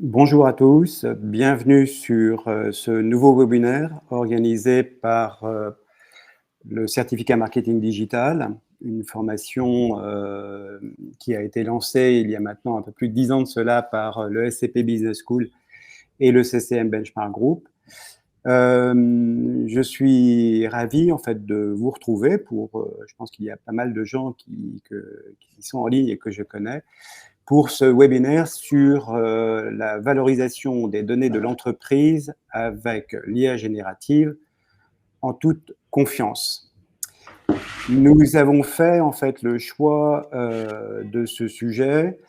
Bonjour à tous, bienvenue sur ce nouveau webinaire organisé par le certificat marketing digital, une formation qui a été lancée il y a maintenant un peu plus de 10 ans de cela par le SCP Business School et le CCM Benchmark Group. Je suis ravi en fait de vous retrouver pour, je pense qu'il y a pas mal de gens qui sont en ligne et que je connais, pour ce webinaire sur la valorisation des données de l'entreprise avec l'IA générative en toute confiance. Nous avons fait en fait le choix de ce sujet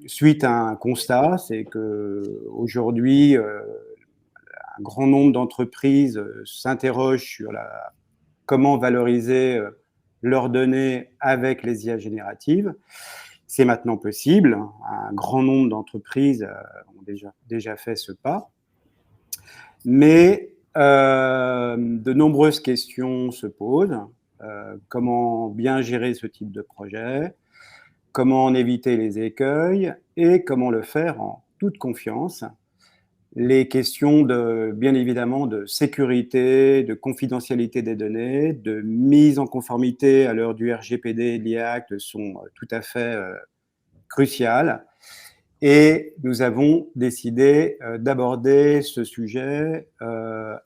suite à un constat, c'est qu'aujourd'hui, un grand nombre d'entreprises s'interrogent sur comment valoriser leurs données avec les IA génératives. C'est maintenant possible. Un grand nombre d'entreprises ont déjà fait ce pas. Mais de nombreuses questions se posent. Comment bien gérer ce type de projet? Comment en éviter les écueils? Et comment le faire en toute confiance? Les questions bien évidemment de sécurité, de confidentialité des données, de mise en conformité à l'heure du RGPD et de l'IA Act sont tout à fait cruciales. Et nous avons décidé d'aborder ce sujet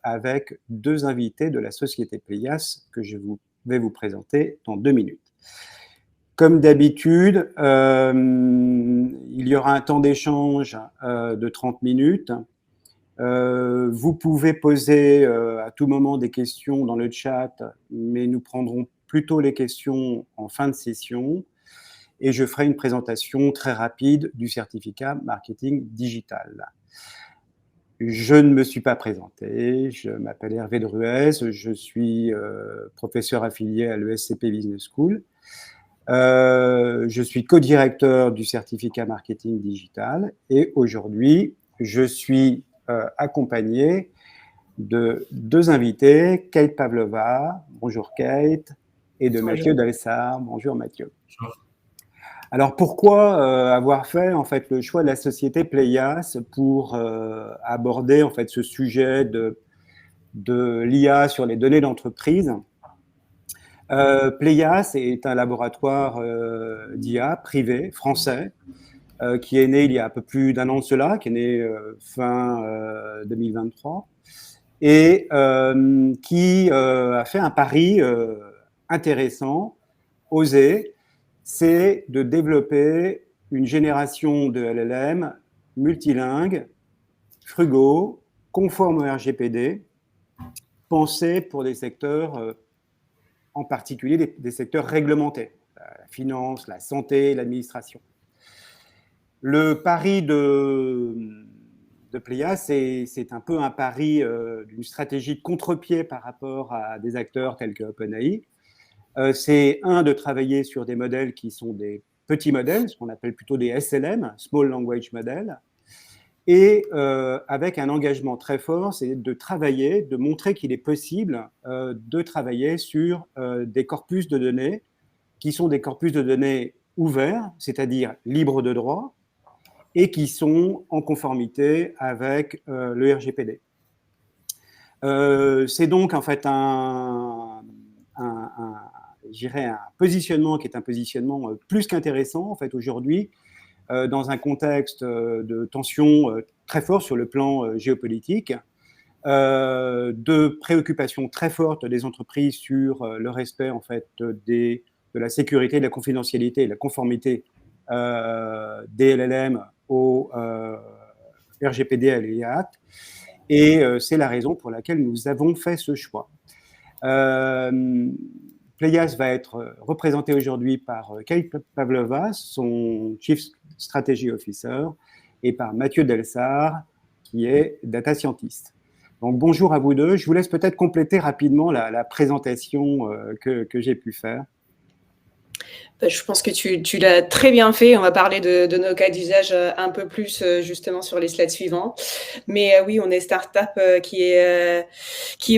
avec deux invités de la société Pléias que je vais vous présenter dans 2 minutes. Comme d'habitude, il y aura un temps d'échange de 30 minutes. Vous pouvez poser à tout moment des questions dans le chat, mais nous prendrons plutôt les questions en fin de session et je ferai une présentation très rapide du certificat marketing digital. Je ne me suis pas présenté, je m'appelle Hervé Druez, je suis professeur affilié à l'ESCP Business School. Je suis co-directeur du certificat marketing digital et aujourd'hui, je suis accompagné de deux invités, Kate Pavlova, bonjour Kate, et de Mathieu Dalsard, bonjour Mathieu. Bonjour. Alors pourquoi avoir fait en fait le choix de la société Pléias pour aborder en fait ce sujet de l'IA sur les données d'entreprise? Pléias est un laboratoire d'IA privé français qui est né il y a un peu plus d'1 an de cela, qui est né fin 2023 et qui a fait un pari intéressant, osé, c'est de développer une génération de LLM multilingue, frugaux, conformes au RGPD, pensés pour des secteurs, en particulier des secteurs réglementés, la finance, la santé, l'administration. Le pari de Pléias, c'est un peu un pari d'une stratégie de contre-pied par rapport à des acteurs tels que OpenAI. C'est de travailler sur des modèles qui sont des petits modèles, ce qu'on appelle plutôt des SLM, Small Language Model, et avec un engagement très fort, c'est de travailler, de montrer qu'il est possible de travailler sur des corpus de données qui sont des corpus de données ouverts, c'est-à-dire libres de droit, et qui sont en conformité avec le RGPD. C'est donc en fait un positionnement qui est un positionnement plus qu'intéressant en fait aujourd'hui dans un contexte de tension très fort sur le plan géopolitique, de préoccupations très fortes des entreprises sur le respect en fait de la sécurité, de la confidentialité et de la conformité des LLM au RGPD et à l'IA Act. Et c'est la raison pour laquelle nous avons fait ce choix. Pléias va être représenté aujourd'hui par Kate Pavlova, son Chief Strategy Officer, et par Mathieu Dalsard, qui est Data Scientist. Donc bonjour à vous deux. Je vous laisse peut-être compléter rapidement la présentation que j'ai pu faire. Je pense que tu l'as très bien fait. On va parler de nos cas d'usage un peu plus justement sur les slides suivants. Mais oui, on est start-up qui est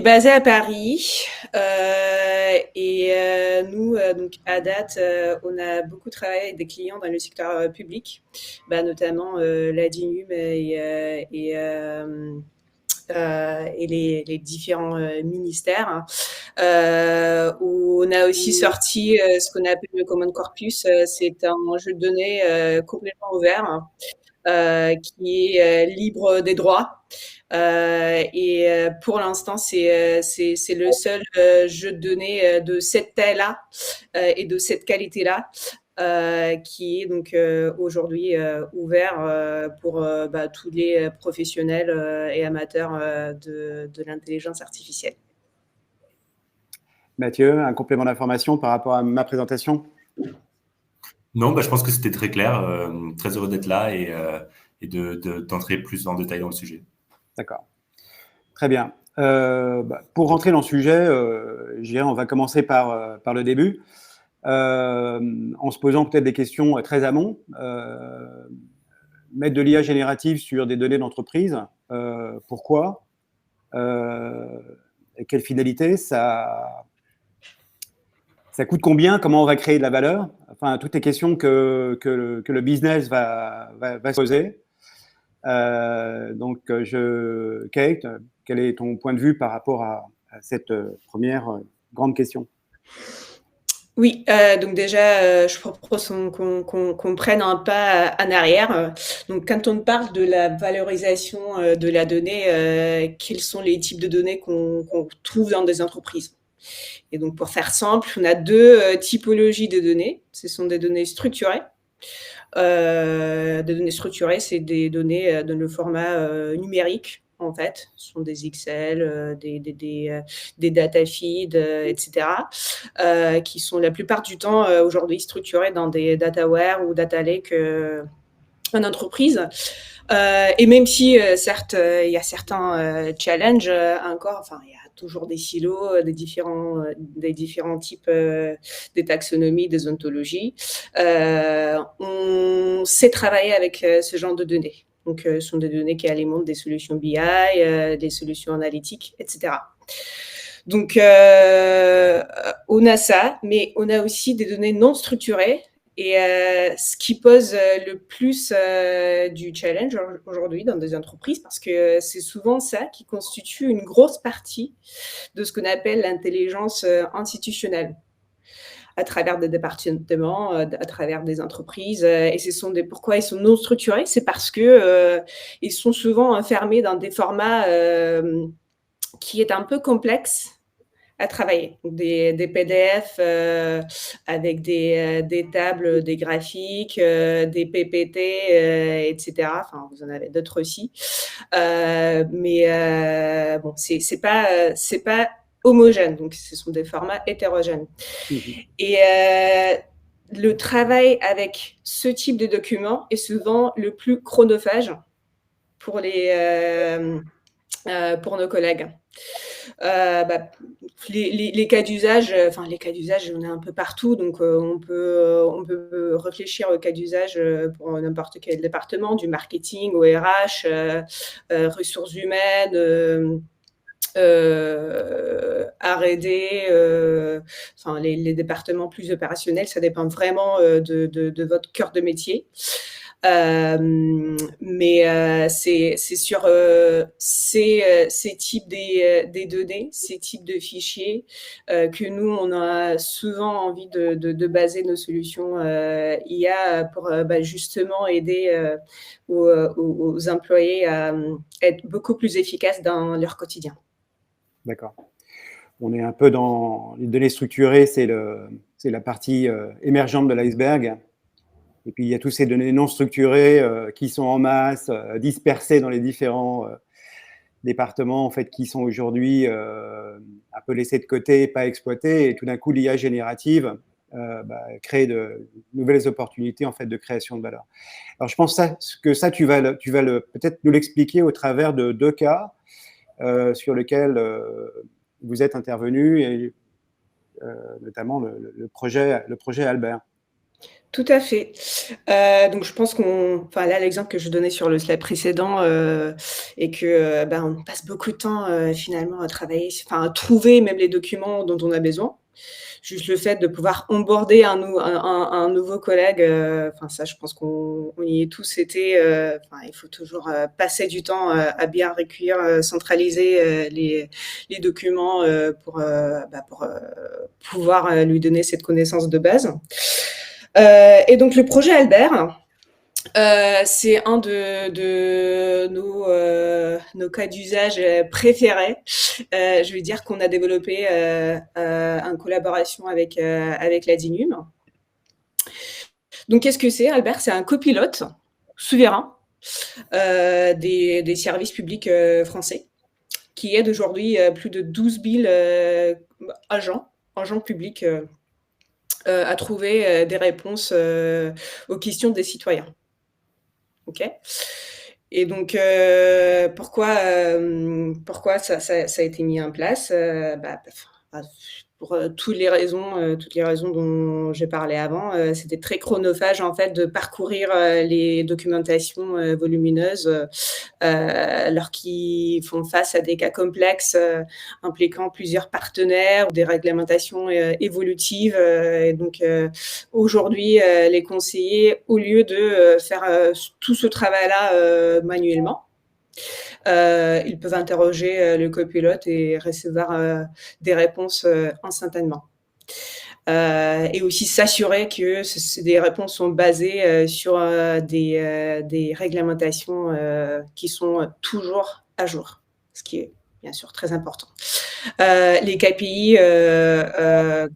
basée à Paris. Nous, donc à date, on a beaucoup travaillé avec des clients dans le secteur public, notamment la DINUM et les différents ministères, où on a aussi sorti ce qu'on appelle le Common Corpus. C'est un jeu de données complètement ouvert, qui est libre des droits. Pour l'instant, c'est le seul jeu de données de cette taille-là et de cette qualité-là qui est donc aujourd'hui ouvert pour tous les professionnels et amateurs de l'intelligence artificielle. Mathieu, un complément d'information par rapport à ma présentation? Non, je pense que c'était très clair. Très heureux d'être là et d'entrer plus en détail dans le sujet. D'accord. Très bien. Pour rentrer dans le sujet, je dirais on va commencer par le début, en se posant peut-être des questions très amont. Mettre de l'IA générative sur des données d'entreprise, pourquoi et quelle finalité ça coûte combien? Comment on va créer de la valeur? Enfin, toutes les questions que le business va se poser. Donc, Kate, quel est ton point de vue par rapport à cette première grande question? Oui, donc déjà, je propose qu'on prenne un pas en arrière. Donc, quand on parle de la valorisation de la donnée, quels sont les types de données qu'on trouve dans des entreprises? Et donc, pour faire simple, on a deux typologies de données. Ce sont des données structurées. Des données structurées, c'est des données dans le format numérique, en fait. Ce sont des Excel, des data feeds, etc., qui sont la plupart du temps aujourd'hui structurés dans des dataware ou data lake en entreprise. Et même si, certes, il y a certains challenges encore, enfin, il y a toujours des silos, des différents types, des taxonomies, des ontologies. On sait travailler avec ce genre de données. Donc, ce sont des données qui alimentent des solutions BI, des solutions analytiques, etc. Donc, on a ça, mais on a aussi des données non structurées. Et ce qui pose le plus du challenge aujourd'hui dans des entreprises, parce que c'est souvent ça qui constitue une grosse partie de ce qu'on appelle l'intelligence institutionnelle, à travers des départements, à travers des entreprises. Et pourquoi ils sont non structurés? C'est parce que ils sont souvent enfermés dans des formats qui est un peu complexes à travailler. Des PDF avec des tables, des graphiques, des PPT, etc. Enfin, vous en avez d'autres aussi. Bon, c'est pas homogène. Donc, ce sont des formats hétérogènes. Et le travail avec ce type de document est souvent le plus chronophage pour nos collègues. Les cas d'usage, les cas d'usage, on est un peu partout, donc on peut réfléchir aux cas d'usage pour n'importe quel département, du marketing au RH, ressources humaines, R&D, les départements plus opérationnels, ça dépend vraiment de votre cœur de métier. C'est sur ces types des données, ces types de fichiers que nous, on a souvent envie de baser nos solutions IA pour justement aider aux employés à être beaucoup plus efficaces dans leur quotidien. D'accord. On est un peu dans les données structurées, c'est la partie émergente de l'iceberg. Et puis, il y a toutes ces données non structurées qui sont en masse, dispersées dans les différents départements, en fait, qui sont aujourd'hui un peu laissés de côté, pas exploités. Et tout d'un coup, l'IA générative crée de nouvelles opportunités, en fait, de création de valeur. Alors, je pense que ça, tu vas peut-être nous l'expliquer au travers de deux cas sur lesquels vous êtes intervenu, et notamment le projet Albert. Tout à fait. Donc je pense enfin là, l'exemple que je donnais sur le slide précédent, et que, on passe beaucoup de temps, finalement à travailler à trouver même les documents dont on a besoin. Juste le fait de pouvoir onboarder un nouveau collègue, ça je pense qu'on y est tous été, il faut toujours, passer du temps, à bien recueillir, centraliser, les documents, pour pouvoir, lui donner cette connaissance de base. Et donc le projet Albert, c'est un de nos cas d'usage préférés. Je vais dire qu'on a développé en collaboration avec la DINUM. Donc qu'est-ce que c'est, Albert? C'est un copilote souverain des services publics français qui aide aujourd'hui plus de 12 000 agents publics à trouver des réponses aux questions des citoyens. Ok. Et donc, pourquoi ça a été mis en place? Pour toutes les raisons dont j'ai parlé avant. C'était très chronophage en fait de parcourir les documentations volumineuses, lorsqu'ils font face à des cas complexes impliquant plusieurs partenaires ou des réglementations évolutives. Et donc aujourd'hui, les conseillers, au lieu de faire tout ce travail-là manuellement, ils peuvent interroger le copilote et recevoir des réponses instantanément. Et aussi s'assurer que des réponses sont basées sur des réglementations qui sont toujours à jour, ce qui est bien sûr très important. Les KPI,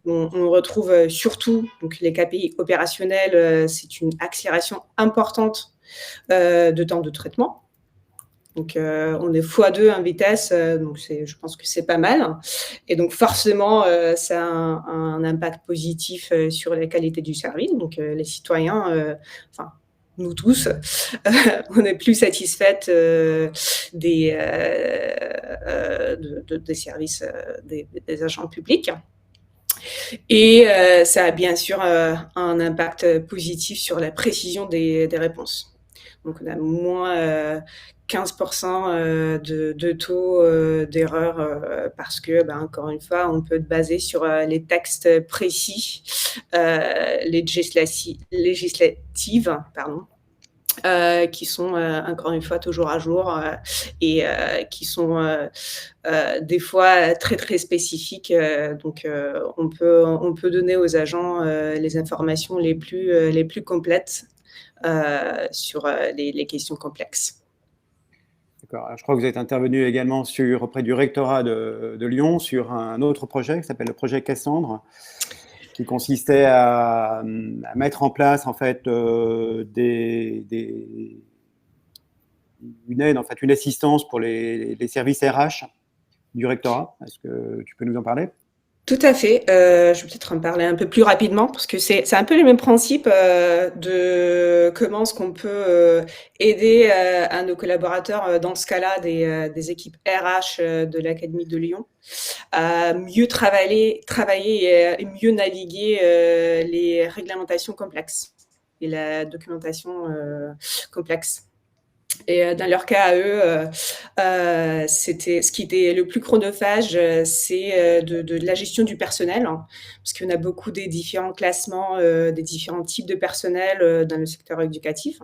on retrouve surtout donc les KPI opérationnels, c'est une accélération importante de temps de traitement. Donc, on est x2 en vitesse, donc je pense que c'est pas mal. Et donc, forcément, ça a un impact positif sur la qualité du service. Donc, les citoyens, nous tous, on est plus satisfaites des services des agents publics. Et ça a bien sûr un impact positif sur la précision des réponses. Donc, on a moins 15% de taux d'erreur parce que, encore une fois, on peut se baser sur les textes précis, législatives, qui sont encore une fois toujours à jour et qui sont des fois très très spécifiques. Donc on peut donner aux agents les informations les plus complètes sur les questions complexes. D'accord. Alors, je crois que vous êtes intervenu également auprès du rectorat de Lyon sur un autre projet qui s'appelle le projet Cassandre, qui consistait à mettre en place en fait une aide, en fait une assistance pour les services RH du rectorat. Est-ce que tu peux nous en parler? Tout à fait. Je vais peut-être en parler un peu plus rapidement parce que c'est un peu le même principe de comment est-ce qu'on peut aider à nos collaborateurs, dans ce cas-là, des équipes RH de l'Académie de Lyon, à mieux travailler et mieux naviguer les réglementations complexes et la documentation complexe. Et dans leur cas à eux, c'était ce qui était le plus chronophage, c'est de la gestion du personnel, hein, parce qu'on a beaucoup des différents classements, des différents types de personnel dans le secteur éducatif.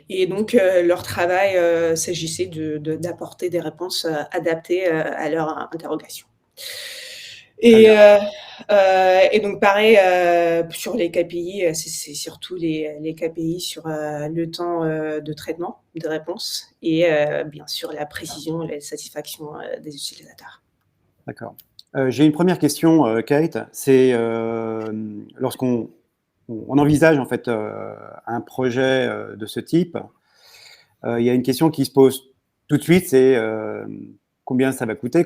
Et donc, leur travail s'agissait d'apporter des réponses adaptées à leurs interrogations. Et donc, pareil, sur les KPI, c'est surtout les KPI sur le temps de traitement, de réponse et bien sûr la précision et la satisfaction des utilisateurs. D'accord. J'ai une première question, Kate. C'est lorsqu'on envisage en fait un projet de ce type, il y a une question qui se pose tout de suite, c'est combien ça va coûter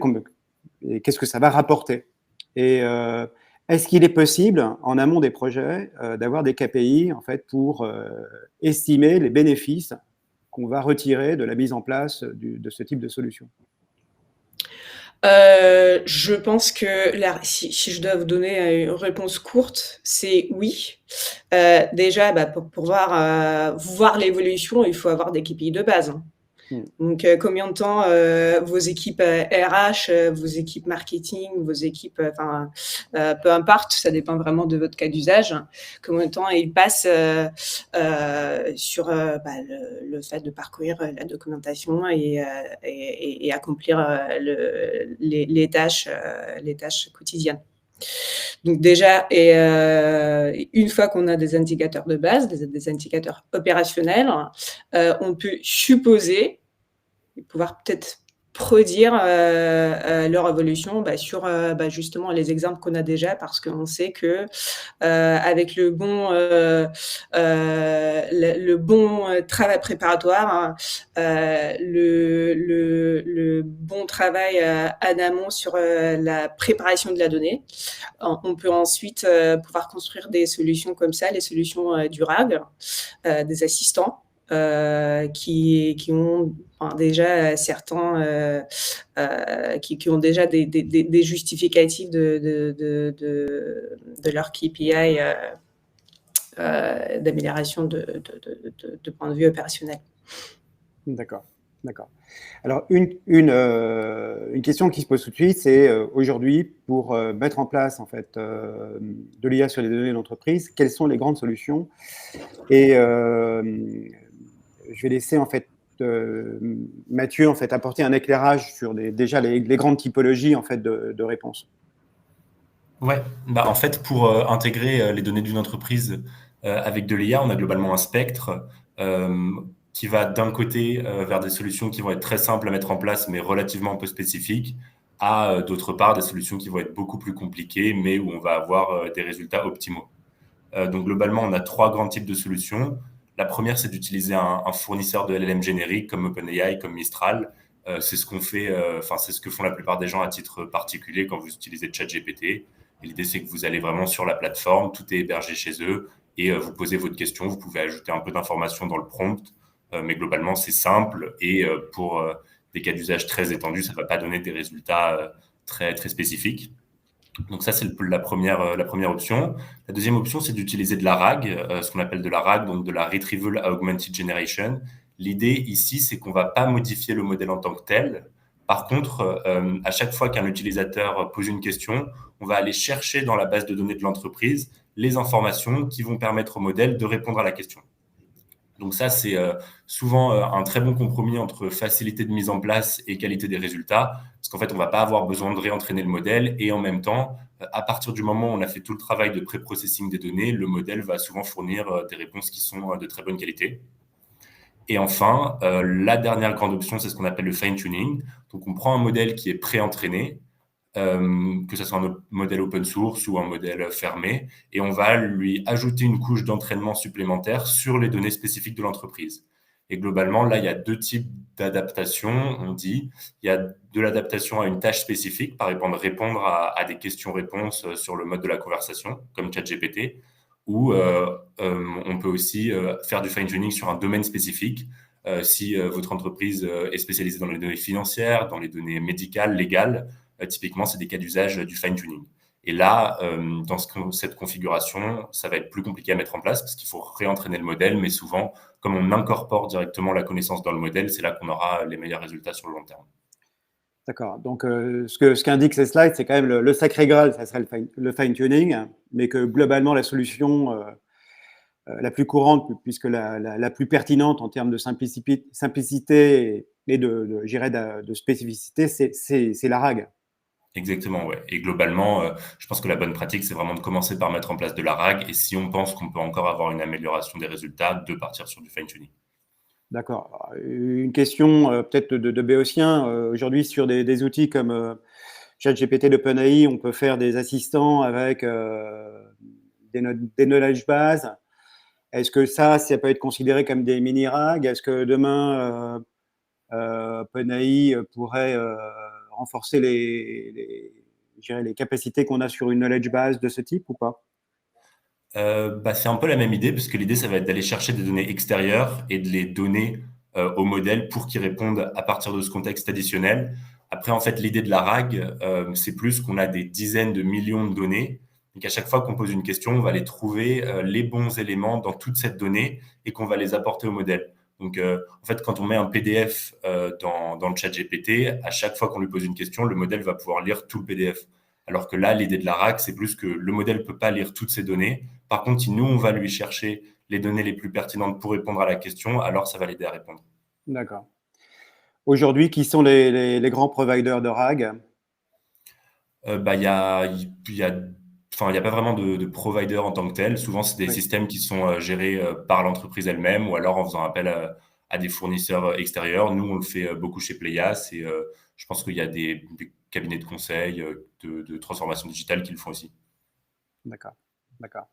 et qu'est-ce que ça va rapporter. Et est-ce qu'il est possible, en amont des projets, d'avoir des KPI en fait, pour estimer les bénéfices qu'on va retirer de la mise en place de ce type de solution? Je pense que si je dois vous donner une réponse courte, c'est oui. Déjà, pour voir l'évolution, il faut avoir des KPI de base, hein. Donc, combien de temps vos équipes RH, vos équipes marketing, vos équipes, peu importe, ça dépend vraiment de votre cas d'usage, combien de temps ils passent sur le fait de parcourir la documentation et accomplir les tâches quotidiennes. Donc déjà, une fois qu'on a des indicateurs de base, des indicateurs opérationnels, on peut supposer et pouvoir peut-être prédire leur évolution sur justement les exemples qu'on a déjà, parce qu'on sait que avec le bon travail préparatoire, le bon travail en amont sur la préparation de la donnée, on peut ensuite pouvoir construire des solutions comme ça, les solutions du RAG, des assistants qui ont déjà certains qui ont déjà des justificatifs de leur KPI d'amélioration de point de vue opérationnel. D'accord. Alors, une question qui se pose tout de suite, c'est aujourd'hui, pour mettre en place en fait de l'IA sur les données d'entreprise, quelles sont les grandes solutions? Et je vais laisser en fait Mathieu en fait apporter un éclairage sur déjà les grandes typologies en fait de réponses. Ouais, en fait, pour intégrer les données d'une entreprise avec de l'IA, on a globalement un spectre qui va d'un côté vers des solutions qui vont être très simples à mettre en place, mais relativement peu spécifiques, à d'autre part des solutions qui vont être beaucoup plus compliquées, mais où on va avoir des résultats optimaux. Donc globalement, on a 3 grands types de solutions. La première, c'est d'utiliser un fournisseur de LLM générique comme OpenAI, comme Mistral. C'est ce qu'on fait, c'est ce que font la plupart des gens à titre particulier quand vous utilisez ChatGPT. Et l'idée, c'est que vous allez vraiment sur la plateforme, tout est hébergé chez eux, et vous posez votre question, vous pouvez ajouter un peu d'informations dans le prompt, mais globalement, c'est simple, et pour des cas d'usage très étendus, ça ne va pas donner des résultats très, très spécifiques. Donc ça, c'est la première option. La deuxième option, c'est d'utiliser de la RAG, ce qu'on appelle de la RAG, donc de la Retrieval Augmented Generation. L'idée ici, c'est qu'on ne va pas modifier le modèle en tant que tel. Par contre, à chaque fois qu'un utilisateur pose une question, on va aller chercher dans la base de données de l'entreprise les informations qui vont permettre au modèle de répondre à la question. Donc ça, c'est souvent un très bon compromis entre facilité de mise en place et qualité des résultats, parce qu'en fait, on ne va pas avoir besoin de réentraîner le modèle, et en même temps, à partir du moment où on a fait tout le travail de pré-processing des données, le modèle va souvent fournir des réponses qui sont de très bonne qualité. Et enfin, la dernière grande option, c'est ce qu'on appelle le fine-tuning. Donc, on prend un modèle qui est pré-entraîné, que ce soit un modèle open source ou un modèle fermé, et on va lui ajouter une couche d'entraînement supplémentaire sur les données spécifiques de l'entreprise. Et globalement, là, il y a 2 types d'adaptation. On dit, il y a de l'adaptation à une tâche spécifique, par exemple répondre à des questions-réponses sur le mode de la conversation, comme ChatGPT, ou on peut aussi faire du fine-tuning sur un domaine spécifique. Si votre entreprise est spécialisée dans les données financières, dans les données médicales, légales, typiquement, c'est des cas d'usage du fine-tuning. Et là, dans cette configuration, ça va être plus compliqué à mettre en place parce qu'il faut réentraîner le modèle, mais souvent, comme on incorpore directement la connaissance dans le modèle, c'est là qu'on aura les meilleurs résultats sur le long terme. D'accord. Donc, ce qu'indiquent ces slides, c'est quand même le sacré Graal, ça serait le fine-tuning, mais que globalement, la solution la plus courante, puisque la plus pertinente en termes de simplicité et de spécificité, c'est la RAG. Exactement, ouais. Et globalement, je pense que la bonne pratique, c'est vraiment de commencer par mettre en place de la RAG. Et si on pense qu'on peut encore avoir une amélioration des résultats, de partir sur du fine-tuning. D'accord. Une question peut-être de Béotien. Aujourd'hui, sur des outils comme ChatGPT d'OpenAI, on peut faire des assistants avec des knowledge bases. Est-ce que ça peut être considéré comme des mini-RAG? Est-ce que demain, OpenAI pourrait renforcer les capacités qu'on a sur une knowledge base de ce type ou pas? C'est un peu la même idée, parce que l'idée, ça va être d'aller chercher des données extérieures et de les donner au modèle pour qu'il réponde à partir de ce contexte additionnel. Après, en fait, l'idée de la RAG, c'est plus qu'on a des dizaines de millions de données et qu'à chaque fois qu'on pose une question, on va aller trouver les bons éléments dans toute cette donnée et qu'on va les apporter au modèle. Donc, en fait, quand on met un PDF dans le chat GPT, à chaque fois qu'on lui pose une question, le modèle va pouvoir lire tout le PDF. Alors que là, l'idée de la RAG, c'est plus que le modèle ne peut pas lire toutes ces données. Par contre, si nous, on va lui chercher les données les plus pertinentes pour répondre à la question, alors ça va l'aider à répondre. D'accord. Aujourd'hui, qui sont les grands providers de RAG? Il y a, enfin, il y a pas vraiment de provider en tant que tel. Souvent, c'est des Oui, systèmes qui sont gérés par l'entreprise elle-même ou alors en faisant appel à des fournisseurs extérieurs. Nous, on le fait beaucoup chez Playas et je pense qu'il y a des cabinets de conseil, de transformation digitale qui le font aussi. d'accord, d'accord.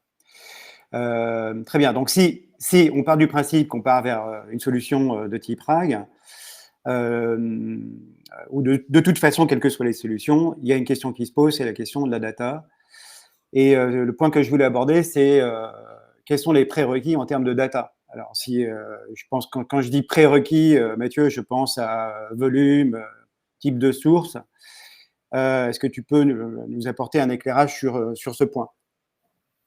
Très bien. Donc, si on part du principe qu'on part vers une solution de type RAG, ou de toute façon, quelles que soient les solutions, il y a une question qui se pose, c'est la question de la data. Et le point que je voulais aborder, c'est quels sont les prérequis en termes de data. Alors, si je pense quand je dis prérequis, Mathieu, je pense à volume, type de source. Est-ce que tu peux nous apporter un éclairage sur ce point?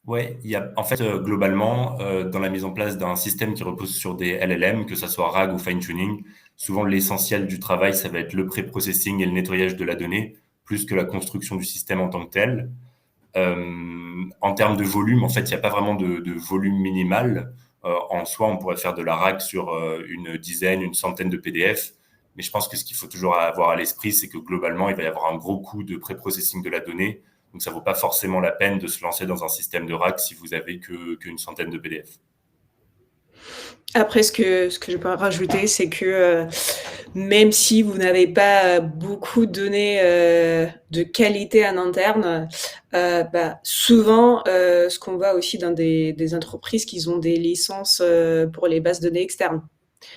Ouais, il y a en fait globalement dans la mise en place d'un système qui repose sur des LLM, que ça soit RAG ou fine-tuning, souvent l'essentiel du travail, ça va être le pré-processing et le nettoyage de la donnée, plus que la construction du système en tant que tel. En termes de volume, en fait, il n'y a pas vraiment de volume minimal. En soi, on pourrait faire de la RAG sur une dizaine, une centaine de PDF. Mais je pense que ce qu'il faut toujours avoir à l'esprit, c'est que globalement, il va y avoir un gros coût de pré-processing de la donnée. Donc, ça ne vaut pas forcément la peine de se lancer dans un système de RAG si vous avez qu'une centaine de PDF. Après, ce que je peux rajouter, c'est que même si vous n'avez pas beaucoup de données de qualité en interne, souvent, ce qu'on voit aussi dans des entreprises qui ont des licences pour les bases de données externes.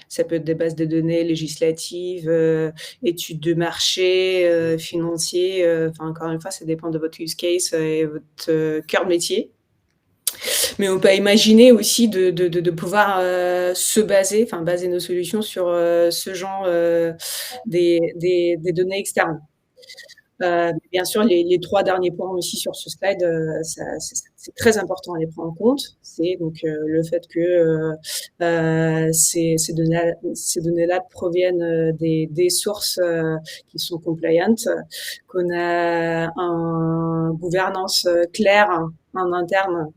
Ça peut être des bases de données législatives, études de marché, financiers. Encore une fois, ça dépend de votre use case et votre cœur de métier. Mais on peut imaginer aussi de pouvoir baser nos solutions sur ce genre des données externes. Bien sûr, les 3 derniers points aussi sur ce slide, c'est très important à les prendre en compte. C'est donc le fait que ces données-là proviennent des sources qui sont compliant, qu'on a une gouvernance claire en interne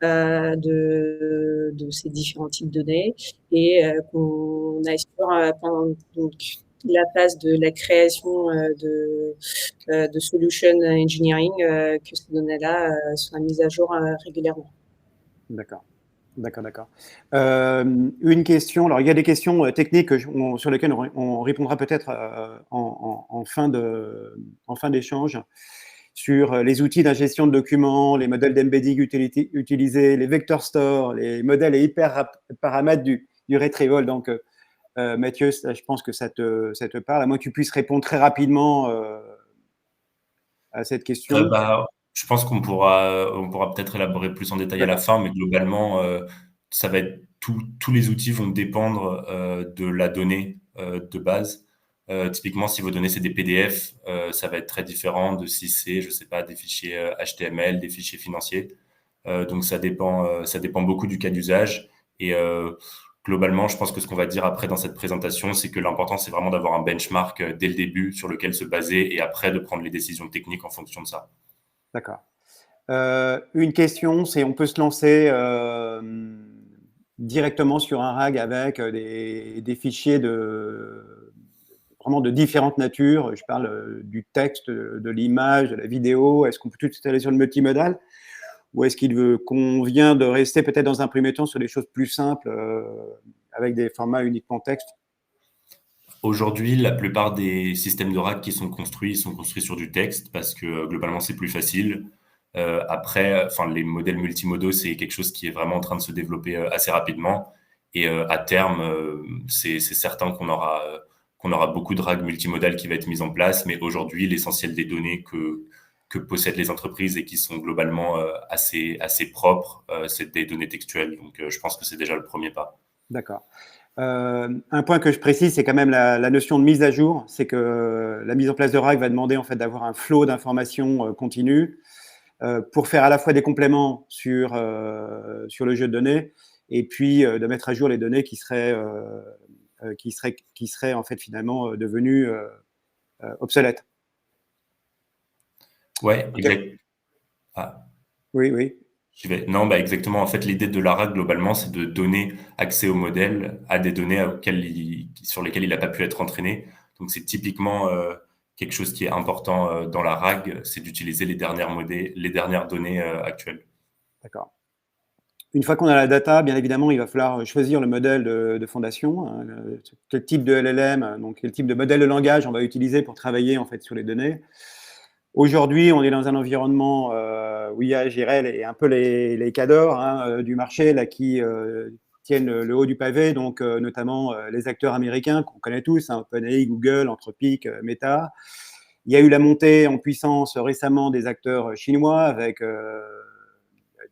de ces différents types de données et qu'on assure pendant donc la phase de la création de solution engineering que ces données-là soient mises à jour régulièrement. D'accord. Une question, alors il y a des questions techniques sur lesquelles on répondra peut-être en fin d'échange, sur les outils d'ingestion de documents, les modèles d'embedding utilisés, les vector stores, les modèles et hyperparamètres du retrieval. Donc, Mathieu, je pense que ça te parle, à moins que tu puisses répondre très rapidement à cette question. Je pense qu'on pourra peut-être élaborer plus en détail à la fin, mais globalement, ça va être tous les outils vont dépendre de la donnée de base. Typiquement, si vos données c'est des PDF, ça va être très différent de si c'est, je sais pas, des fichiers HTML, des fichiers financiers. Donc ça dépend beaucoup du cas d'usage. Et globalement, je pense que ce qu'on va dire après dans cette présentation, c'est que l'important c'est vraiment d'avoir un benchmark dès le début sur lequel se baser et après de prendre les décisions techniques en fonction de ça. D'accord. Une question, c'est on peut se lancer directement sur un RAG avec des fichiers vraiment de différentes natures. Je parle du texte, de l'image, de la vidéo. Est-ce qu'on peut tout installer sur le multimodal? Ou est-ce qu'il convient de rester peut-être dans un premier temps sur des choses plus simples avec des formats uniquement texte? Aujourd'hui, la plupart des systèmes de RAG qui sont construits, ils sont construits sur du texte parce que globalement, c'est plus facile. Après, les modèles multimodaux, c'est quelque chose qui est vraiment en train de se développer assez rapidement. Et à terme, c'est certain qu'on aura beaucoup de RAG multimodal qui va être mis en place. Mais aujourd'hui, l'essentiel des données que possèdent les entreprises et qui sont globalement assez propres, c'est des données textuelles. Donc, je pense que c'est déjà le premier pas. D'accord. Un point que je précise, c'est quand même la notion de mise à jour. C'est que la mise en place de RAG va demander en fait d'avoir un flot d'informations continu pour faire à la fois des compléments sur le jeu de données et puis de mettre à jour les données qui seraient en fait finalement devenues obsolètes. Ouais, Okay. exact. Ah. Oui, oui. Non, bah exactement. En fait, l'idée de la RAG, globalement, c'est de donner accès au modèle à des données sur lesquelles il n'a pas pu être entraîné. Donc, c'est typiquement quelque chose qui est important dans la RAG, c'est d'utiliser les dernières données actuelles. D'accord. Une fois qu'on a la data, bien évidemment, il va falloir choisir le modèle de fondation, hein, quel type de LLM, donc quel type de modèle de langage on va utiliser pour travailler en fait sur les données. Aujourd'hui, on est dans un environnement où il y a, je dirais, un peu les cadors hein, du marché là, qui tiennent le haut du pavé, donc notamment les acteurs américains qu'on connaît tous, hein, OpenAI, Google, Anthropic, Meta. Il y a eu la montée en puissance récemment des acteurs chinois avec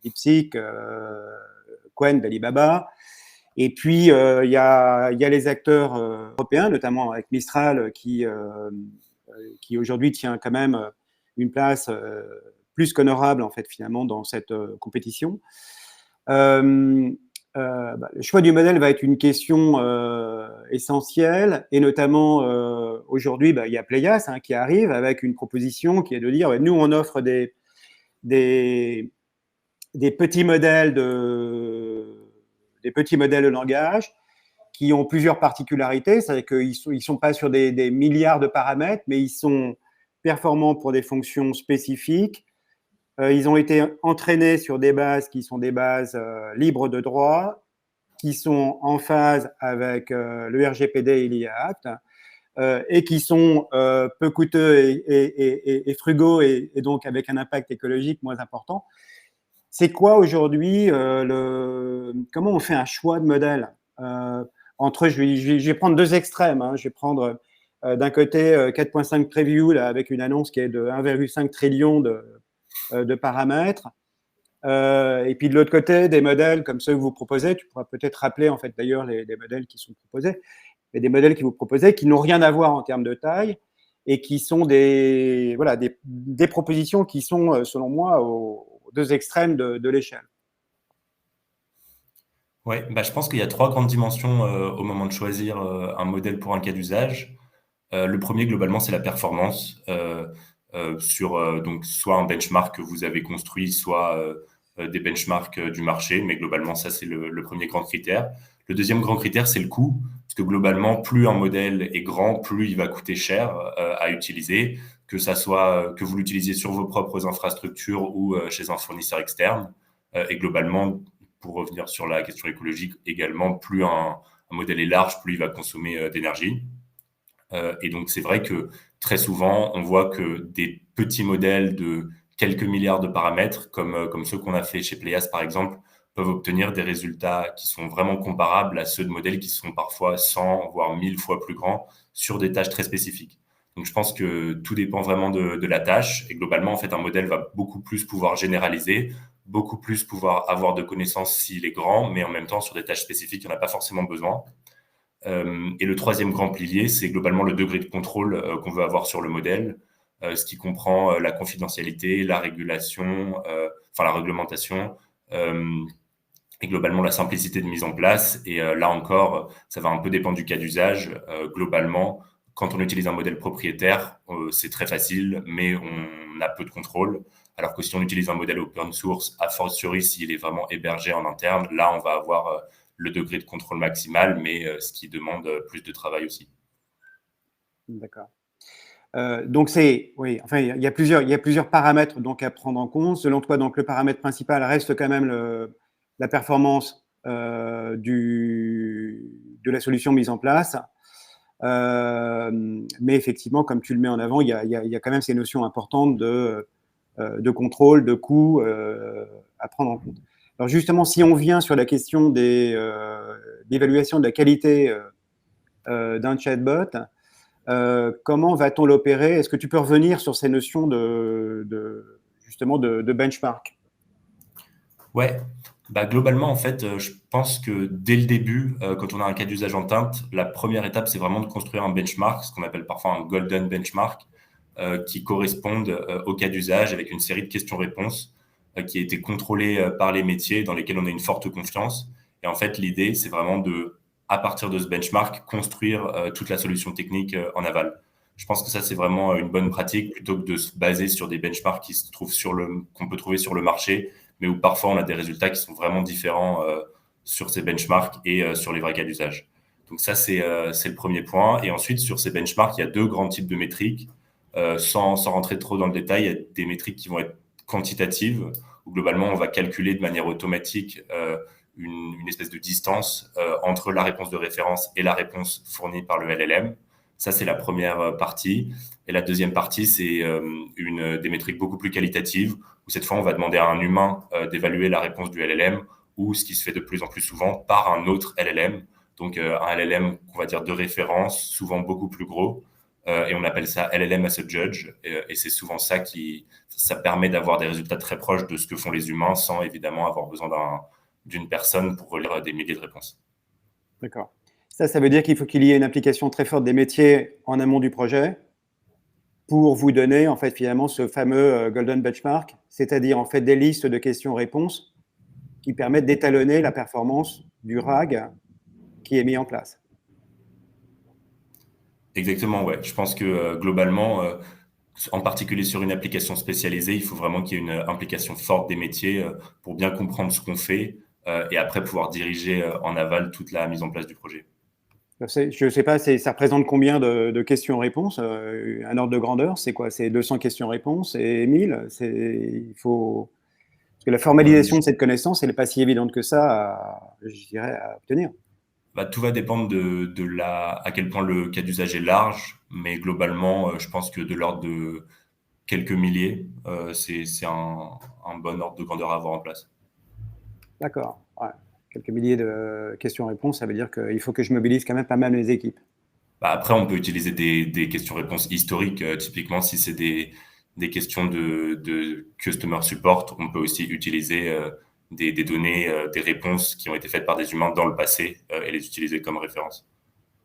DeepSeek, Qwen d'Alibaba. Et puis, il y a les acteurs européens, notamment avec Mistral, qui aujourd'hui tient quand même une place plus qu'honorable, en fait, finalement, dans cette compétition. Le choix du modèle va être une question essentielle, et notamment aujourd'hui, il y a Playas hein, qui arrive avec une proposition qui est de dire, nous, on offre des petits modèles de langage qui ont plusieurs particularités, c'est-à-dire qu'ils ne sont pas sur des milliards de paramètres, mais ils sont performants pour des fonctions spécifiques. Ils ont été entraînés sur des bases qui sont des bases libres de droit, qui sont en phase avec le RGPD et l'IA Act, et qui sont peu coûteux et frugaux, et donc avec un impact écologique moins important. C'est quoi aujourd'hui comment on fait un choix de modèle entre, je vais prendre deux extrêmes. Hein. Je vais prendre d'un côté 4.5 Preview là, avec une annonce qui est de 1,5 trillion de paramètres. Et puis de l'autre côté, des modèles comme ceux que vous proposez. Tu pourras peut-être rappeler en fait d'ailleurs les modèles qui sont proposés. Mais des modèles qui vous proposez qui n'ont rien à voir en termes de taille et qui sont des propositions qui sont, selon moi, aux deux extrêmes de l'échelle. Oui, je pense qu'il y a trois grandes dimensions au moment de choisir un modèle pour un cas d'usage. Le premier, globalement, c'est la performance sur donc soit un benchmark que vous avez construit, soit des benchmarks du marché. Mais globalement, ça, c'est le premier grand critère. Le deuxième grand critère, c'est le coût. Parce que globalement, plus un modèle est grand, plus il va coûter cher à utiliser, que ça soit que vous l'utilisiez sur vos propres infrastructures ou chez un fournisseur externe. Et globalement, pour revenir sur la question écologique également, plus un modèle est large, plus il va consommer d'énergie. Et donc, c'est vrai que très souvent, on voit que des petits modèles de quelques milliards de paramètres, comme ceux qu'on a fait chez Playas, par exemple, peuvent obtenir des résultats qui sont vraiment comparables à ceux de modèles qui sont parfois 100, voire 1000 fois plus grands sur des tâches très spécifiques. Donc, je pense que tout dépend vraiment de la tâche. Et globalement, en fait, un modèle va beaucoup plus pouvoir généraliser, beaucoup plus pouvoir avoir de connaissances s'il est grand, mais en même temps, sur des tâches spécifiques, il n'y en a pas forcément besoin. Et le troisième grand pilier, c'est globalement le degré de contrôle qu'on veut avoir sur le modèle, ce qui comprend la confidentialité, la régulation, la réglementation, et globalement la simplicité de mise en place. Et là encore, ça va un peu dépendre du cas d'usage. Globalement, quand on utilise un modèle propriétaire, c'est très facile, mais on a peu de contrôle. Alors que si on utilise un modèle open source, a fortiori s'il est vraiment hébergé en interne, là, on va avoir le degré de contrôle maximal, mais ce qui demande plus de travail aussi. D'accord. Donc oui, enfin il y a plusieurs paramètres donc à prendre en compte. Selon toi, donc le paramètre principal reste quand même la performance de la solution mise en place. Mais effectivement, comme tu le mets en avant, il y a quand même ces notions importantes de contrôle, de coût à prendre en compte. Alors justement, si on vient sur la question d'évaluation de la qualité d'un chatbot, comment va-t-on l'opérer? Est-ce que tu peux revenir sur ces notions justement de benchmark? Ouais, Globalement, en fait, je pense que dès le début, quand on a un cas d'usage en teinte, la première étape, c'est vraiment de construire un benchmark, ce qu'on appelle parfois un golden benchmark, qui correspondent au cas d'usage avec une série de questions-réponses qui a été contrôlée par les métiers dans lesquels on a une forte confiance. Et en fait, l'idée, c'est vraiment de, à partir de ce benchmark, construire toute la solution technique en aval. Je pense que ça, c'est vraiment une bonne pratique plutôt que de se baser sur des benchmarks qu'on peut trouver sur le marché, mais où parfois on a des résultats qui sont vraiment différents sur ces benchmarks et sur les vrais cas d'usage. Donc ça, c'est le premier point. Et ensuite, sur ces benchmarks, il y a deux grands types de métriques. Sans rentrer trop dans le détail, il y a des métriques qui vont être quantitatives, où globalement, on va calculer de manière automatique une espèce de distance entre la réponse de référence et la réponse fournie par le LLM. Ça, c'est la première partie. Et la deuxième partie, c'est des métriques beaucoup plus qualitatives, où cette fois, on va demander à un humain d'évaluer la réponse du LLM, ou ce qui se fait de plus en plus souvent par un autre LLM. Donc, un LLM, on va dire, de référence, souvent beaucoup plus gros. Et on appelle ça LLM as a judge. Et c'est souvent ça permet d'avoir des résultats très proches de ce que font les humains, sans évidemment avoir besoin d'une personne pour relire des milliers de réponses. D'accord. Ça veut dire qu'il faut qu'il y ait une application très forte des métiers en amont du projet pour vous donner, en fait, finalement, ce fameux golden benchmark, c'est-à-dire, en fait, des listes de questions-réponses qui permettent d'étalonner la performance du RAG qui est mis en place. Exactement, ouais. Je pense que globalement, en particulier sur une application spécialisée, il faut vraiment qu'il y ait une implication forte des métiers pour bien comprendre ce qu'on fait et après pouvoir diriger en aval toute la mise en place du projet. Je ne sais pas, ça représente combien de questions-réponses? Un ordre de grandeur, c'est quoi? C'est 200 questions-réponses et 1000? Parce que la formalisation de cette connaissance, elle n'est pas si évidente que ça, je dirais, à obtenir. Tout va dépendre à quel point le cas d'usage est large, mais globalement, je pense que de l'ordre de quelques milliers, c'est un bon ordre de grandeur à avoir en place. D'accord. Ouais. Quelques milliers de questions-réponses, ça veut dire qu'il faut que je mobilise quand même pas mal mes équipes. Après, on peut utiliser des questions-réponses historiques. Typiquement, si c'est des questions de customer support, on peut aussi utiliser des données, des réponses qui ont été faites par des humains dans le passé et les utiliser comme référence.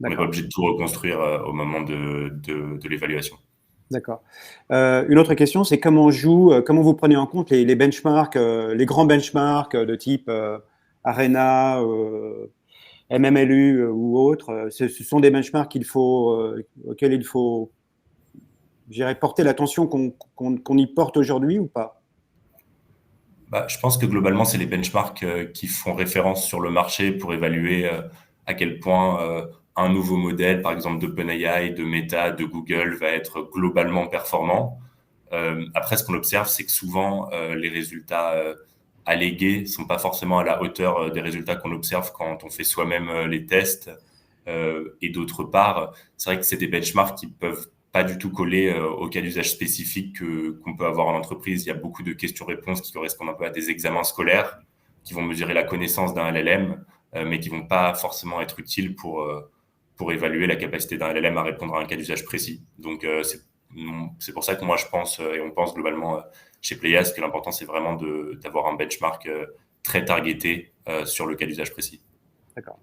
On n'est pas obligé de tout reconstruire au moment de l'évaluation. D'accord. Une autre question, c'est comment vous prenez en compte les benchmarks, les grands benchmarks de type ARENA, MMLU ou autres. Ce sont des benchmarks auxquels il faut, je dirais, porter l'attention qu'on y porte aujourd'hui ou pas? Je pense que globalement, c'est les benchmarks qui font référence sur le marché pour évaluer à quel point un nouveau modèle, par exemple d'OpenAI, de Meta, de Google, va être globalement performant. Après, ce qu'on observe, c'est que souvent, les résultats allégués sont pas forcément à la hauteur des résultats qu'on observe quand on fait soi-même les tests. Et d'autre part, c'est vrai que c'est des benchmarks qui peuvent pas du tout coller au cas d'usage spécifique qu'on peut avoir en entreprise. Il y a beaucoup de questions-réponses qui correspondent un peu à des examens scolaires qui vont mesurer la connaissance d'un LLM, mais qui vont pas forcément être utiles pour évaluer la capacité d'un LLM à répondre à un cas d'usage précis. Donc, c'est pour ça que moi, je pense, et on pense globalement chez Playas, que l'important, c'est vraiment d'avoir un benchmark très targeté sur le cas d'usage précis. D'accord.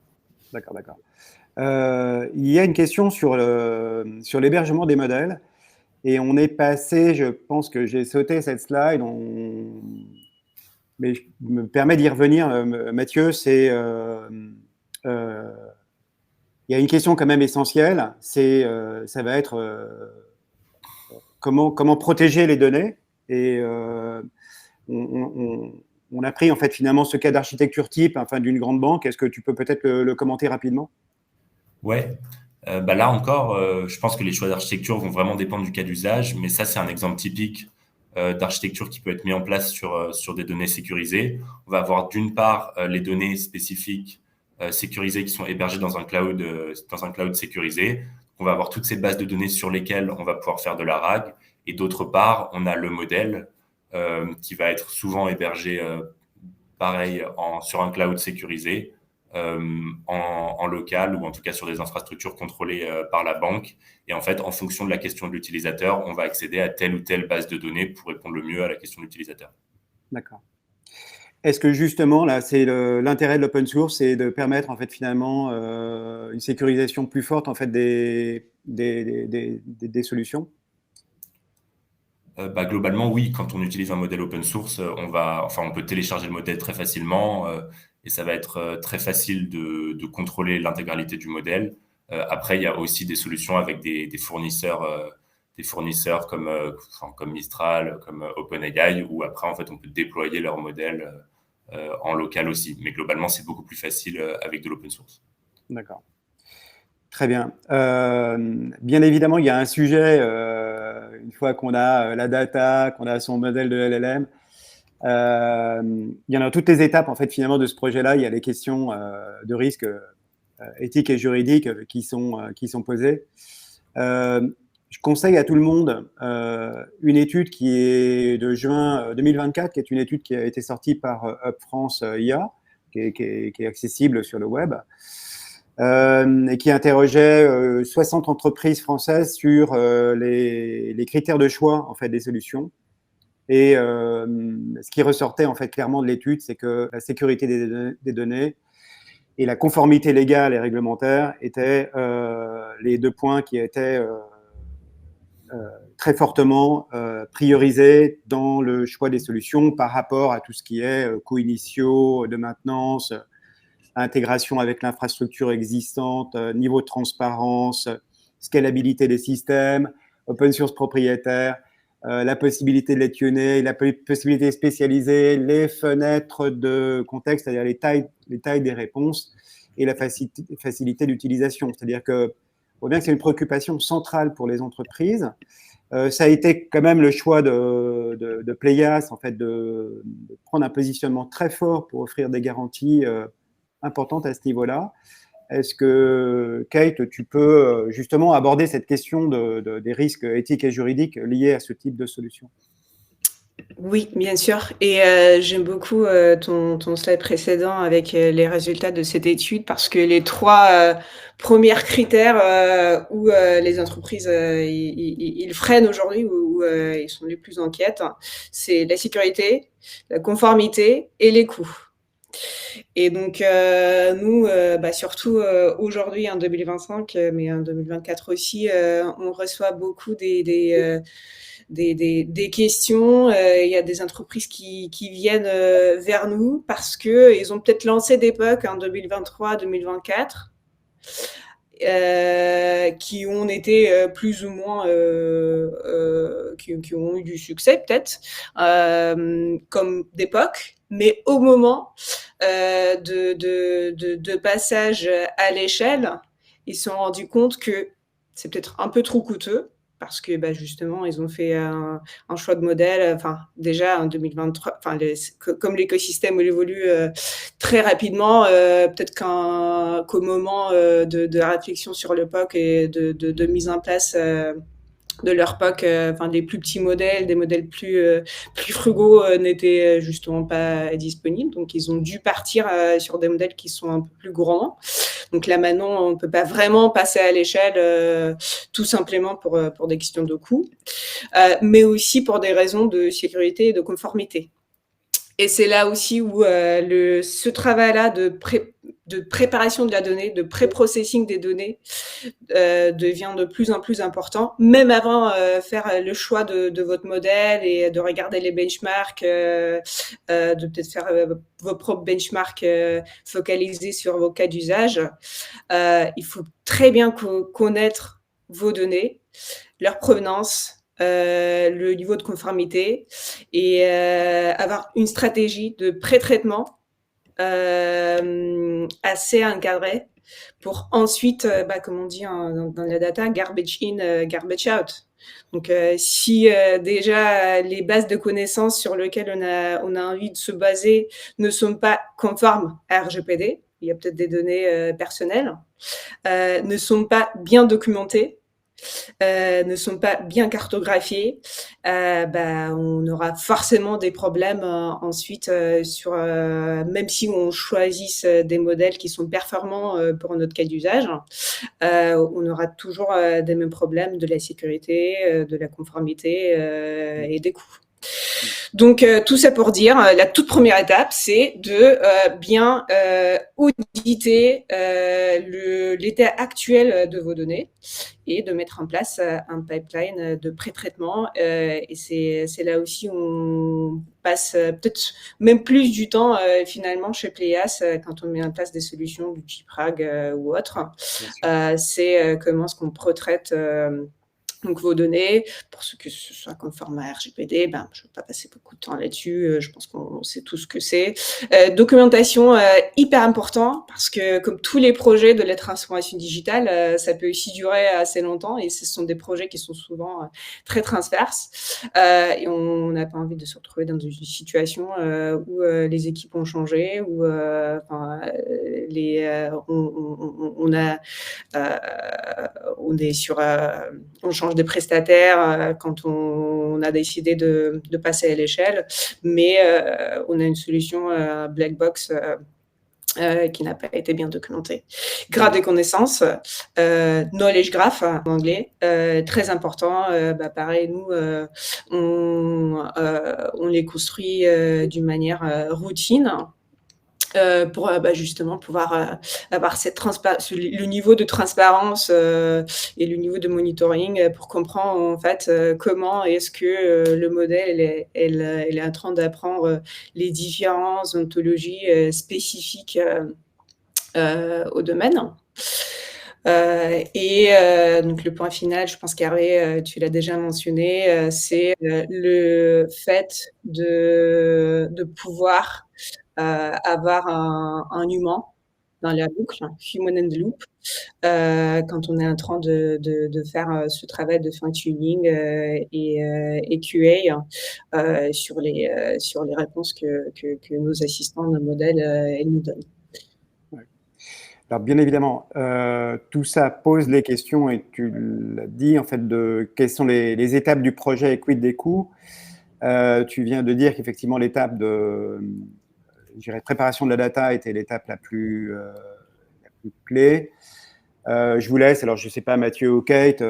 Il y a une question sur l'hébergement des modèles. Et on est passé, je pense que j'ai sauté cette slide, mais je me permets d'y revenir, Mathieu, il y a une question quand même essentielle, ça va être comment protéger les données. Et on a pris en fait finalement ce cas d'architecture type, enfin, d'une grande banque. Est-ce que tu peux peut-être le commenter rapidement? Ouais. Là encore, je pense que les choix d'architecture vont vraiment dépendre du cas d'usage, mais ça, c'est un exemple typique d'architecture qui peut être mis en place sur des données sécurisées. On va avoir d'une part les données spécifiques sécurisées qui sont hébergées dans un cloud sécurisé. On va avoir toutes ces bases de données sur lesquelles on va pouvoir faire de la RAG. Et d'autre part, on a le modèle qui va être souvent hébergé pareil sur un cloud sécurisé. En local ou en tout cas sur des infrastructures contrôlées par la banque. Et en fait, en fonction de la question de l'utilisateur, on va accéder à telle ou telle base de données pour répondre le mieux à la question de l'utilisateur. D'accord. Est-ce que justement, là, c'est l'intérêt de l'open source, c'est de permettre en fait finalement une sécurisation plus forte en fait des solutions? Globalement, oui. Quand on utilise un modèle open source, on peut télécharger le modèle très facilement et ça va être très facile de contrôler l'intégralité du modèle. Après, il y a aussi des solutions avec des fournisseurs comme Mistral, comme OpenAI, où après, en fait, on peut déployer leur modèle en local aussi. Mais globalement, c'est beaucoup plus facile avec de l'open source. D'accord. Très bien. Bien évidemment, il y a un sujet, une fois qu'on a la data, qu'on a son modèle de LLM, il y en a toutes les étapes, en fait, finalement, de ce projet-là. Il y a les questions de risque éthiques et juridiques qui sont posées. Je conseille à tout le monde une étude qui est de juin 2024, qui est une étude qui a été sortie par Hub France IA, qui est accessible sur le web, et qui interrogeait 60 entreprises françaises sur les critères de choix en fait, des solutions. Et ce qui ressortait en fait, clairement de l'étude, c'est que la sécurité des données et la conformité légale et réglementaire étaient les deux points qui étaient très fortement priorisés dans le choix des solutions par rapport à tout ce qui est coûts initiaux, de maintenance, intégration avec l'infrastructure existante, niveau de transparence, scalabilité des systèmes, open source propriétaire, la possibilité de les tuner, la possibilité de spécialiser, les fenêtres de contexte, c'est-à-dire les tailles des réponses et la facilité d'utilisation. C'est-à-dire que, on voit bien que c'est une préoccupation centrale pour les entreprises. Ça a été quand même le choix de Playas, en fait, de prendre un positionnement très fort pour offrir des garanties importante à ce niveau-là. Est-ce que, Kate, tu peux justement aborder cette question des risques éthiques et juridiques liés à ce type de solution? Oui, bien sûr. Et j'aime beaucoup ton slide précédent avec les résultats de cette étude parce que les 3 premiers critères où les entreprises ils freinent aujourd'hui ou ils sont les plus inquiètes, c'est la sécurité, la conformité et les coûts. Et donc nous, surtout aujourd'hui en 2025, mais en 2024 aussi, on reçoit beaucoup des questions. Il y a des entreprises qui viennent vers nous parce qu'ils ont peut-être lancé des POC en 2023-2024 qui ont été plus ou moins qui ont eu du succès peut-être comme des POC, mais au moment de passage à l'échelle, ils se sont rendus compte que c'est peut-être un peu trop coûteux parce que justement, ils ont fait un choix de modèle. Enfin, déjà en 2023, comme l'écosystème évolue très rapidement, peut-être qu'au moment de la réflexion sur le POC et de mise en place de leur POC, des plus petits modèles, des modèles plus frugaux n'étaient justement pas disponibles. Donc, ils ont dû partir sur des modèles qui sont un peu plus grands. Donc là, maintenant, on ne peut pas vraiment passer à l'échelle tout simplement pour des questions de coût, mais aussi pour des raisons de sécurité et de conformité. Et c'est là aussi où ce travail-là de préparation de la donnée, de pré-processing des données devient de plus en plus important, même avant faire le choix de votre modèle et de regarder les benchmarks, de peut-être faire vos propres benchmarks focalisés sur vos cas d'usage. Il faut très bien connaître vos données, leur provenance, le niveau de conformité et avoir une stratégie de pré-traitement assez encadrée pour ensuite, comme on dit dans la data, garbage in, garbage out. Donc, si déjà les bases de connaissances sur lesquelles on a envie de se baser ne sont pas conformes à RGPD, il y a peut-être des données personnelles, ne sont pas bien documentées, ne sont pas bien cartographiés, on aura forcément des problèmes ensuite sur même si on choisisse des modèles qui sont performants pour notre cas d'usage, on aura toujours des mêmes problèmes de la sécurité, de la conformité et des coûts. Donc, tout ça pour dire, la toute première étape, c'est de bien auditer l'état actuel de vos données et de mettre en place un pipeline de pré-traitement. Et c'est là aussi où on passe peut-être même plus du temps finalement chez Pléas quand on met en place des solutions du JPRAG ou autre. C'est comment est-ce qu'on pré-traite donc vos données, pour ce que ce soit conforme à RGPD, je ne vais pas passer beaucoup de temps là-dessus, je pense qu'on sait tout ce que c'est. Documentation, hyper important, parce que comme tous les projets de la transformation digitale, ça peut aussi durer assez longtemps, et ce sont des projets qui sont souvent très transverses, et on n'a pas envie de se retrouver dans une situation où les équipes ont changé, où on est sur... on change de prestataire quand on a décidé de passer à l'échelle, mais on a une solution black box qui n'a pas été bien documentée. Graphe des connaissances, knowledge graph en anglais, très important. Pareil, nous, on les construit d'une manière routine. Pour justement pouvoir avoir le niveau de transparence et le niveau de monitoring pour comprendre en fait comment est-ce que le modèle est en train d'apprendre les différentes ontologies spécifiques au domaine. Donc le point final, je pense qu'Hervé, tu l'as déjà mentionné, c'est le fait de pouvoir avoir un humain dans la boucle, human in the loop, quand on est en train de faire ce travail de fine-tuning et QA sur les réponses que nos assistants, nos modèles, nous donnent. Alors, bien évidemment, tout ça pose les questions, et tu l'as dit, en fait, de quelles sont les étapes du projet et quid des coûts. Tu viens de dire qu'effectivement, l'étape de préparation de la data était l'étape la plus clé. Je vous laisse, alors je ne sais pas, Mathieu ou Kate,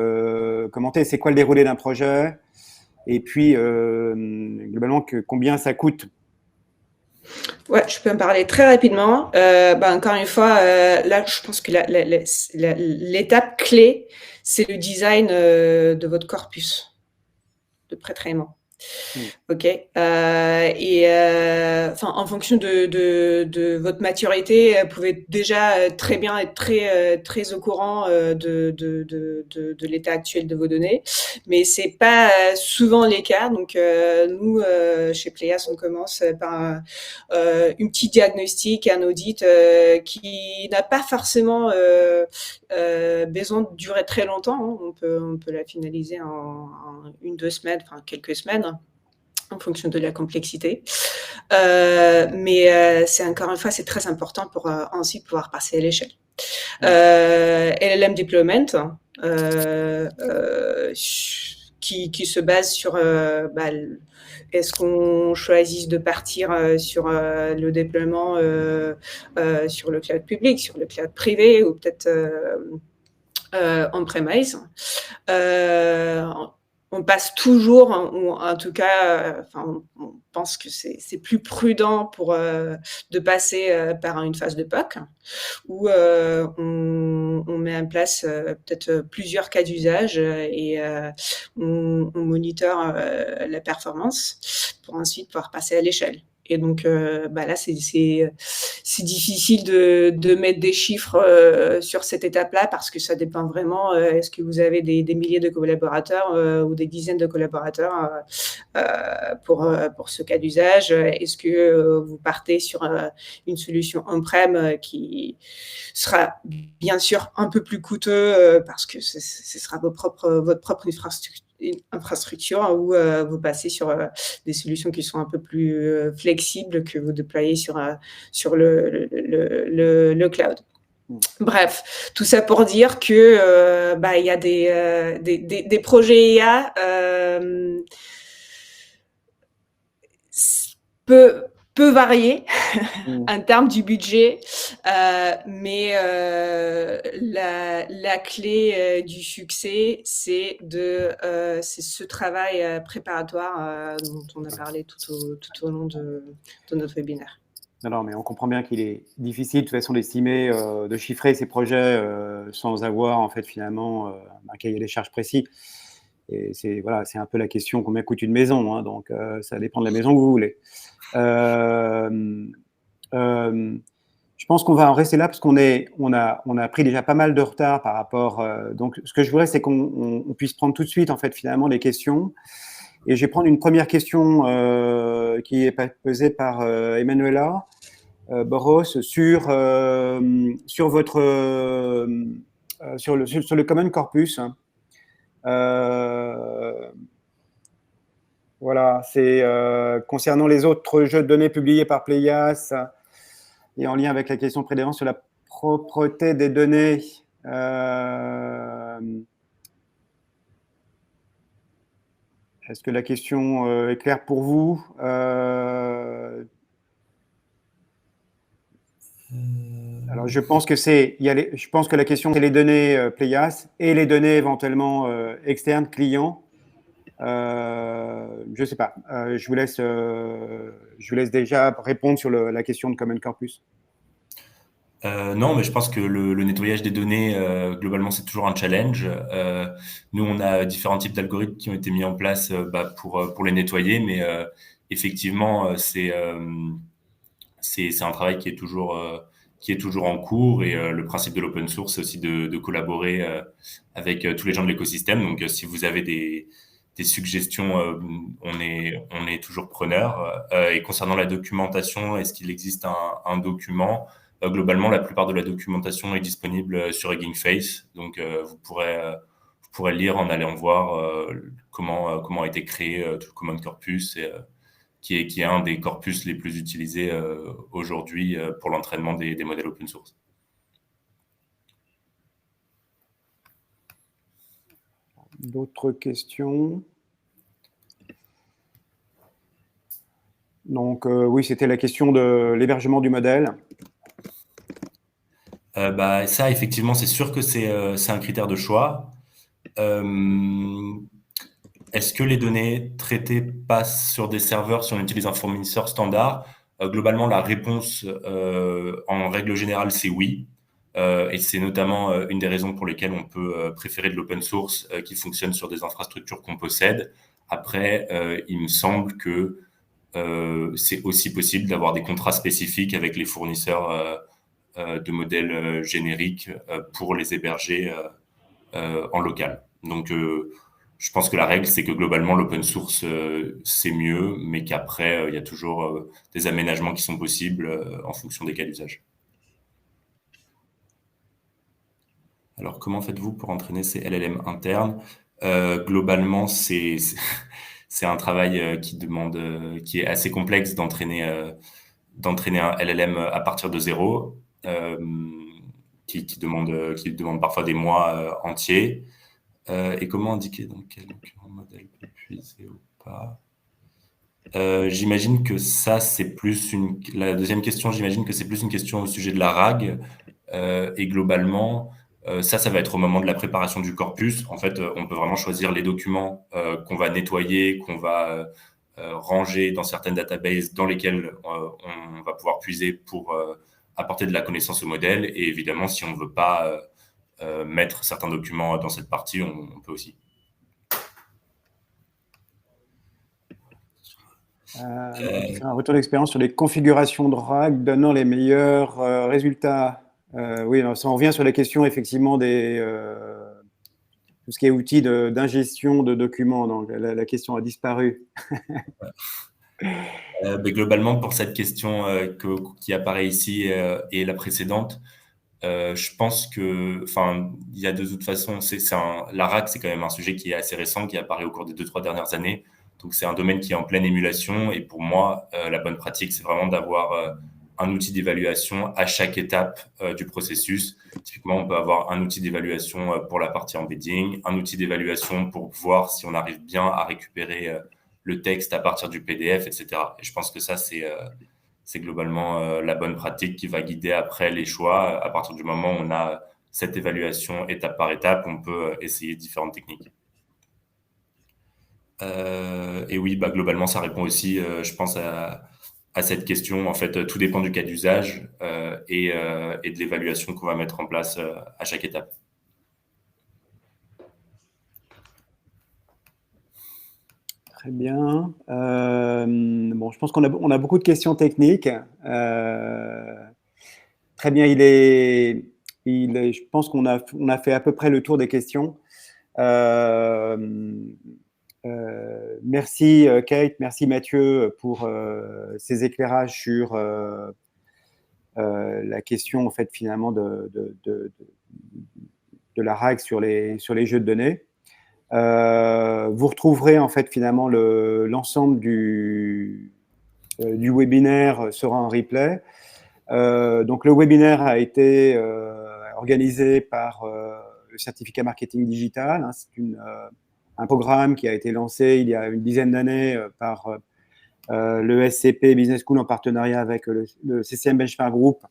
commenter, c'est quoi le déroulé d'un projet, et puis globalement, combien ça coûte. Ouais, je peux en parler très rapidement. Encore une fois, là, je pense que l'étape clé, c'est le design de votre corpus de pré-traitement. Ok. En fonction de votre maturité, vous pouvez déjà très bien être très au courant de l'état actuel de vos données, mais c'est pas souvent les cas. Donc nous, chez Pléas, on commence par une petite diagnostic, un audit qui n'a pas forcément besoin de durer très longtemps. Hein. On peut la finaliser en 1-2 semaines, enfin quelques semaines, en fonction de la complexité. Mais c'est encore une fois, c'est très important pour ensuite pouvoir passer à l'échelle. LLM deployment, qui se base sur est-ce qu'on choisit de partir sur le déploiement sur le cloud public, sur le cloud privé, ou peut-être on-premise. On passe toujours, ou en tout cas, on pense que c'est plus prudent de passer par une phase de POC, où on met en place peut-être plusieurs cas d'usage et on monitore la performance pour ensuite pouvoir passer à l'échelle. Et donc là, c'est difficile de mettre des chiffres sur cette étape-là, parce que ça dépend vraiment. Est-ce que vous avez des milliers de collaborateurs ou des dizaines de collaborateurs pour ce cas d'usage? Est-ce que vous partez sur une solution on-prem qui sera bien sûr un peu plus coûteux parce que ce sera votre propre infrastructure, ou vous passez sur des solutions qui sont un peu plus flexibles, que vous déployez sur le cloud. Bref, tout ça pour dire que il y a des projets IA peut varier Mmh. en termes du budget, mais la clé du succès, c'est ce travail préparatoire dont on a parlé tout au long de notre webinaire. Non, mais on comprend bien qu'il est difficile de toute façon d'estimer, de chiffrer ces projets sans avoir en fait finalement un cahier des charges précis. Et c'est voilà, c'est un peu la question combien coûte une maison, hein, donc ça dépend de la maison que vous voulez. Je pense qu'on va en rester là parce on a pris déjà pas mal de retard par rapport. Donc, ce que je voudrais, c'est qu'on puisse prendre tout de suite en fait finalement les questions. Et je vais prendre une première question qui est posée par Emanuela Boros sur votre sur le Common Corpus. Voilà, c'est concernant les autres jeux de données publiés par Playas et en lien avec la question précédente sur la propreté des données. Est-ce que la question est claire pour vous? Alors, je pense que la question, c'est les données Playas et les données éventuellement externes, clients. Je ne sais pas. Je vous laisse déjà répondre sur la question de Common Corpus. Non, mais je pense que le nettoyage des données, globalement, c'est toujours un challenge. Nous, on a différents types d'algorithmes qui ont été mis en place pour les nettoyer, mais effectivement, c'est un travail qui est toujours en cours. Et le principe de l'open source, c'est aussi de collaborer avec tous les gens de l'écosystème. Donc, si vous avez des suggestions, on est toujours preneur. Et concernant la documentation, est-ce qu'il existe un document? Globalement, la plupart de la documentation est disponible sur Hugging Face, donc vous pourrez le lire en allant voir comment a été créé tout le Common Corpus, qui est un des corpus les plus utilisés aujourd'hui pour l'entraînement des modèles open source. D'autres questions? Donc oui, c'était la question de l'hébergement du modèle. Ça, effectivement, c'est sûr que c'est un critère de choix. Est-ce que les données traitées passent sur des serveurs si on utilise un fournisseur standard? Globalement, la réponse, en règle générale, c'est oui. Et c'est notamment une des raisons pour lesquelles on peut préférer de l'open source qui fonctionne sur des infrastructures qu'on possède. Après, il me semble que c'est aussi possible d'avoir des contrats spécifiques avec les fournisseurs de modèles génériques pour les héberger en local. Donc, je pense que la règle, c'est que globalement, l'open source, c'est mieux, mais qu'après, il y a toujours des aménagements qui sont possibles en fonction des cas d'usage. Alors, comment faites-vous pour entraîner ces LLM internes? Globalement, c'est un travail qui est assez complexe d'entraîner un LLM à partir de zéro, qui demande parfois des mois entiers. Et comment indiquer dans quel modèle peut puiser ou pas? J'imagine que ça, c'est plus la deuxième question, j'imagine que c'est plus une question au sujet de la RAG. Et globalement, ça va être au moment de la préparation du corpus. En fait, on peut vraiment choisir les documents qu'on va nettoyer, qu'on va ranger dans certaines databases dans lesquelles on va pouvoir puiser pour apporter de la connaissance au modèle. Et évidemment, si on ne veut pas mettre certains documents dans cette partie, on peut aussi. Un retour d'expérience sur les configurations de RAG donnant les meilleurs résultats. Oui, alors ça, on revient sur la question effectivement des tout ce qui est outils d'ingestion de documents. Donc la question a disparu. Globalement, pour cette question qui apparaît ici et la précédente, je pense que, il y a de toute façon, la RAG, c'est quand même un sujet qui est assez récent, qui apparaît au cours des 2-3 dernières années. Donc, c'est un domaine qui est en pleine émulation. Et pour moi, la bonne pratique, c'est vraiment d'avoir un outil d'évaluation à chaque étape du processus. Typiquement, on peut avoir un outil d'évaluation pour la partie embedding, un outil d'évaluation pour voir si on arrive bien à récupérer le texte à partir du PDF, etc. Et je pense que ça, c'est globalement la bonne pratique qui va guider après les choix. À partir du moment où on a cette évaluation étape par étape, on peut essayer différentes techniques. Et oui, bah, globalement, ça répond aussi, je pense, à cette question. En fait, tout dépend du cas d'usage et de l'évaluation qu'on va mettre en place à chaque étape. Très bien. Bon, je pense qu'on a beaucoup de questions techniques. Très bien, je pense qu'on a fait à peu près le tour des questions. Merci Kate, merci Mathieu pour ces éclairages sur la question en fait finalement de la règle sur les jeux de données. Vous retrouverez en fait finalement l'ensemble du webinaire sera en replay. Donc le webinaire a été organisé par le certificat marketing digital. Hein, c'est un programme qui a été lancé il y a une dizaine d'années par le SCP Business School en partenariat avec le CCM Benchmark Group,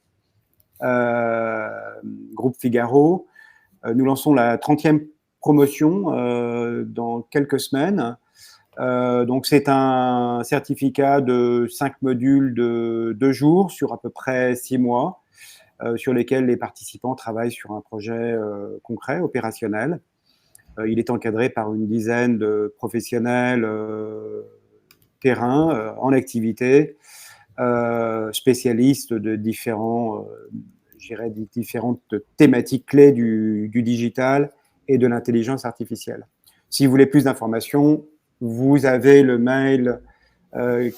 Groupe Figaro. Nous lançons la 30e promotion dans quelques semaines. Donc, c'est un certificat de 5 modules de 2 jours sur à peu près 6 mois, sur lesquels les participants travaillent sur un projet concret, opérationnel. Il est encadré par une dizaine de professionnels terrain, en activité, spécialistes de différentes thématiques clés du digital et de l'intelligence artificielle. Si vous voulez plus d'informations, vous avez le mail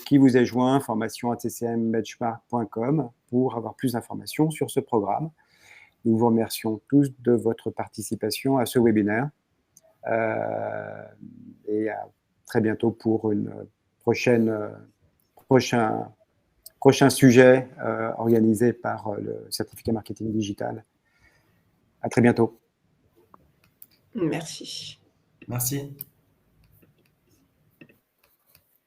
qui vous est joint, formation@ccmbenchmark.com, pour avoir plus d'informations sur ce programme. Nous vous remercions tous de votre participation à ce webinaire et à très bientôt pour une prochain sujet organisé par le certificat marketing digital. À très bientôt. Merci. Merci.